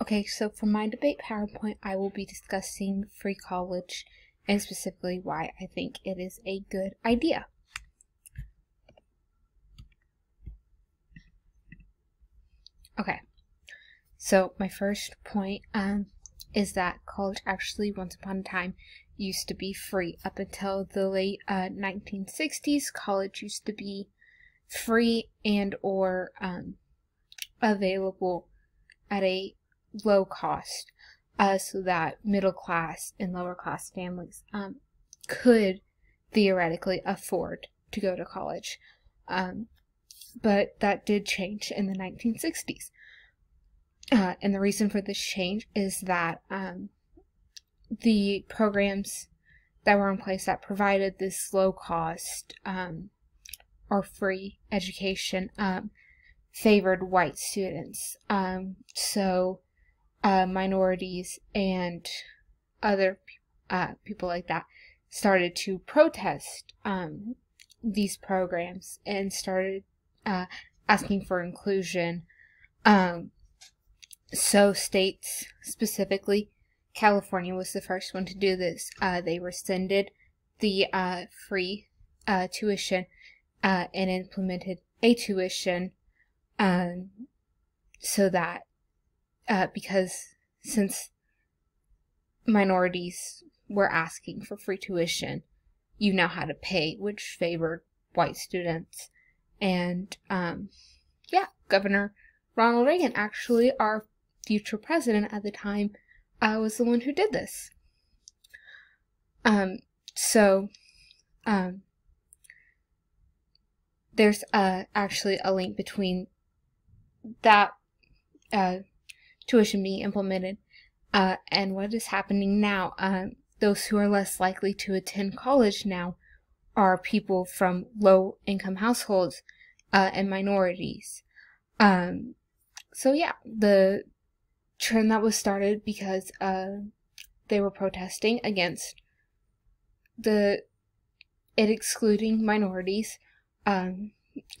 Okay, so for my debate PowerPoint, I will be discussing free college and specifically why I think it is a good idea. Okay, so my first point is that college actually once upon a time used to be free. Up until the late 1960s, college used to be free and or available at a low cost, so that middle class and lower class families could theoretically afford to go to college. But that did change in the 1960s. And the reason for this change is that the programs that were in place that provided this low cost or free education favored white students. So minorities and other people like that started to protest these programs and started asking for inclusion. So states, specifically California was the first one to do this. They rescinded the free tuition and implemented a tuition so that because since minorities were asking for free tuition, you now had to pay, which favored white students. And yeah, Governor Ronald Reagan, actually our future president at the time, was the one who did this. There's actually a link between that tuition being implemented and what is happening now. Those who are less likely to attend college now are people from low-income households and minorities. So yeah, the trend that was started because they were protesting against it excluding minorities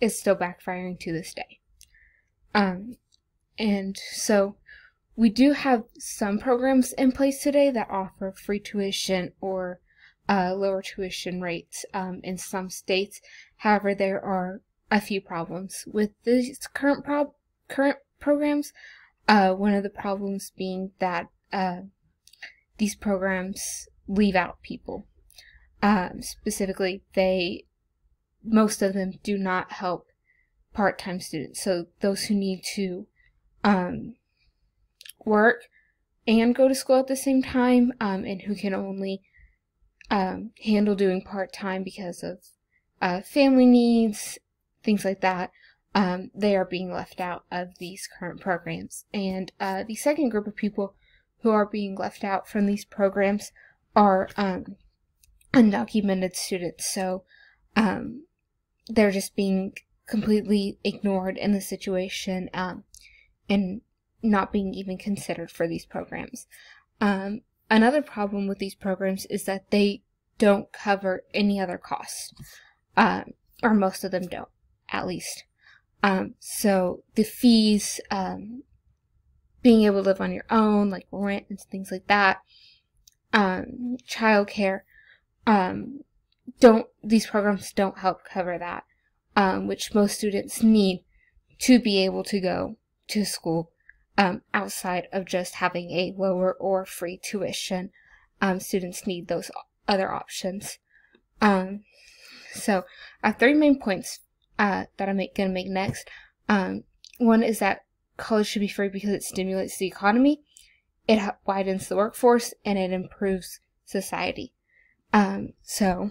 is still backfiring to this day. And so we do have some programs in place today that offer free tuition or lower tuition rates in some states. However, there are a few problems with these current programs. One of the problems being that these programs leave out people. Specifically, most of them do not help part-time students. So those who need to work and go to school at the same time, and who can only handle doing part-time because of family needs, things like that, they are being left out of these current programs. And the second group of people who are being left out from these programs are undocumented students. So they're just being completely ignored in the situation and not being even considered for these programs. Another problem with these programs is that they don't cover any other costs, or most of them don't, at least. So the fees, being able to live on your own, like rent and things like that, childcare, these programs don't help cover that, which most students need to be able to go to school outside of just having a lower or free tuition. Students need those other options. So I have three main points that I'm going to make next. One is that college should be free because it stimulates the economy, it widens the workforce, and it improves society. So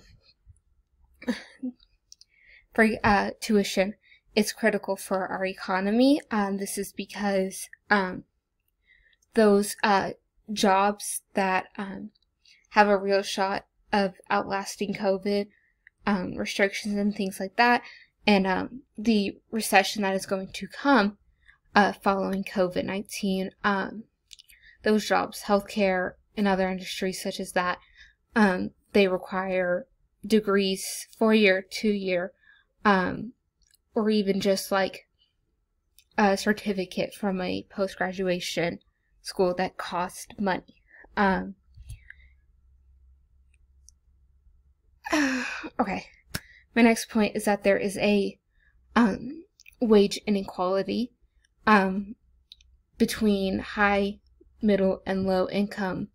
free tuition is critical for our economy. This is because those jobs that have a real shot of outlasting COVID restrictions and things like that, and the recession that is going to come following COVID-19, those jobs, healthcare and other industries such as that, they require degrees, 4-year, 2-year, or even just like a certificate from a post-graduation school that cost money. Okay, my next point is that there is a wage inequality between high, middle, and low income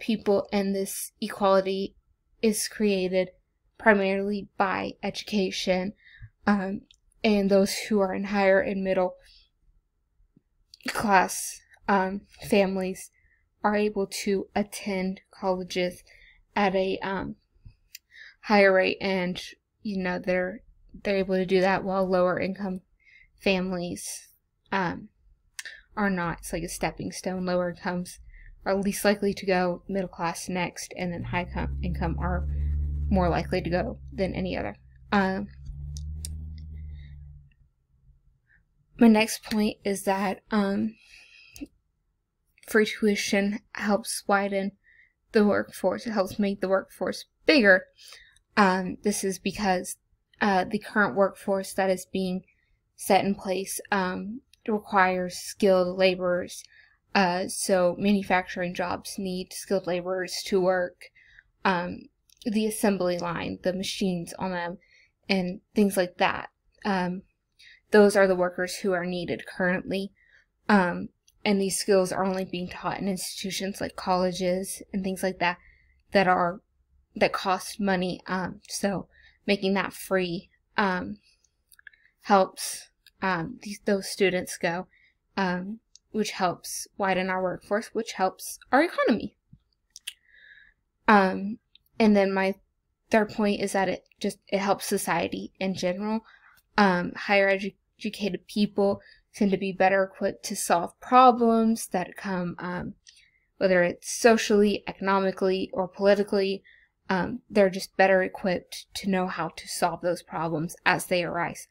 people, and this equality is created primarily by education, and those who are in higher and middle class families are able to attend colleges at a higher rate, and they're able to do that, while lower income families are not. It's like a stepping stone. Lower incomes are least likely to go, middle class next, and then high income are more likely to go than any other. My next point is that free tuition helps widen the workforce. It helps make the workforce bigger. This is because the current workforce that is being set in place requires skilled laborers. So manufacturing jobs need skilled laborers to work the assembly line, the machines on them, and things like that. Those are the workers who are needed currently. And these skills are only being taught in institutions like colleges and things like that that cost money. So making that free helps those students go, which helps widen our workforce, which helps our economy. And then my third point is that it helps society in general. Higher educated people tend to be better equipped to solve problems that come, whether it's socially, economically, or politically. They're just better equipped to know how to solve those problems as they arise.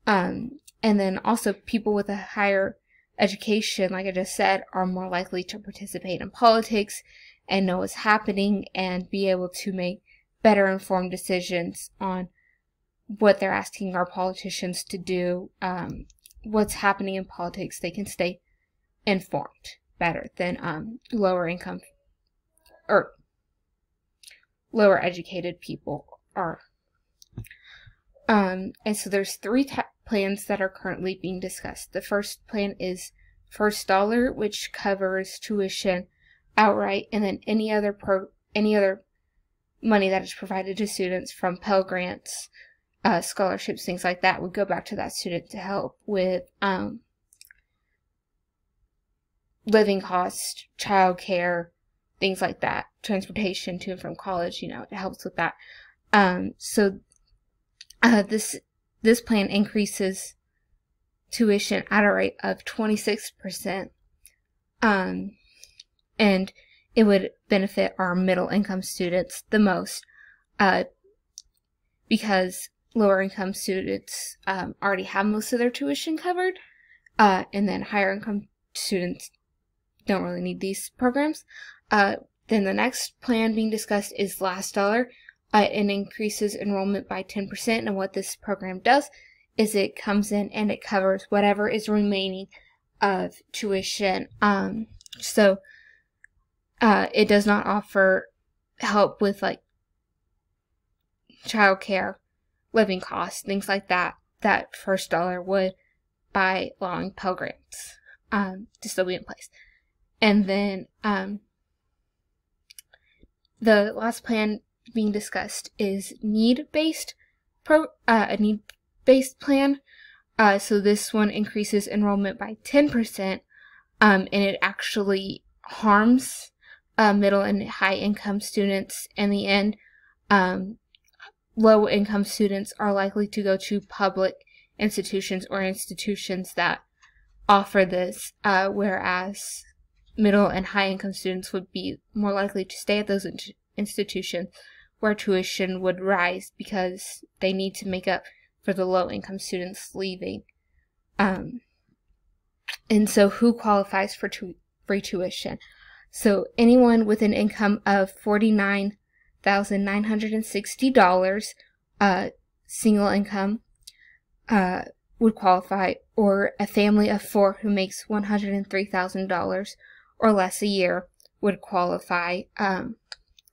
And then also people with a higher education, like I just said, are more likely to participate in politics and know what's happening and be able to make better informed decisions on what they're asking our politicians to do, what's happening in politics. They can stay informed better than lower income or lower educated people are. And so there's three plans that are currently being discussed. The first plan is First Dollar, which covers tuition outright, and then any other money that is provided to students from Pell Grants, scholarships, things like that would go back to that student to help with living costs, childcare, things like that, transportation to and from college. It helps with that. So this plan increases tuition at a rate of 26%, and it would benefit our middle income students the most, because lower income students already have most of their tuition covered, and then higher income students don't really need these programs. Then the next plan being discussed is Last Dollar. It increases enrollment by 10%, and what this program does is it comes in and it covers whatever is remaining of tuition. So it does not offer help with like childcare, living costs, things like that First Dollar would by allowing Pell Grants to still be in place. And then the last plan being discussed is need-based plan. So this one increases enrollment by 10%, and it actually harms middle and high income students. In the end, low income students are likely to go to public institutions or institutions that offer this, whereas middle and high income students would be more likely to stay at those institutions where tuition would rise because they need to make up for the low income students leaving. And so who qualifies for free tuition? So anyone with an income of $49,960, single income, would qualify, or a family of 4 who makes $103,000 or less a year would qualify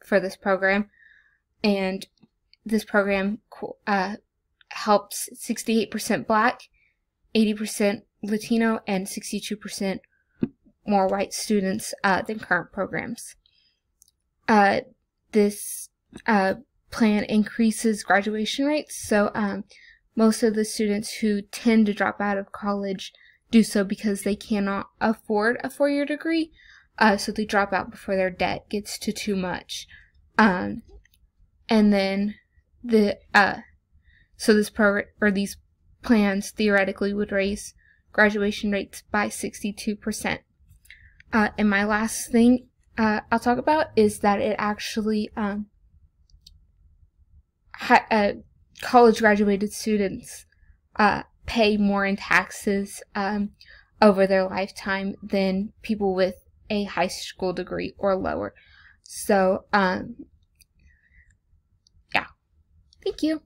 for this program. And this program helps 68% Black, 80% Latino, and 62% more white students than current programs. This plan increases graduation rates, so most of the students who tend to drop out of college do so because they cannot afford a 4-year degree, so they drop out before their debt gets to too much. And then so this program, or these plans, theoretically would raise graduation rates by 62%. And my last thing I'll talk about is that it actually college graduated students pay more in taxes over their lifetime than people with a high school degree or lower. So yeah, thank you.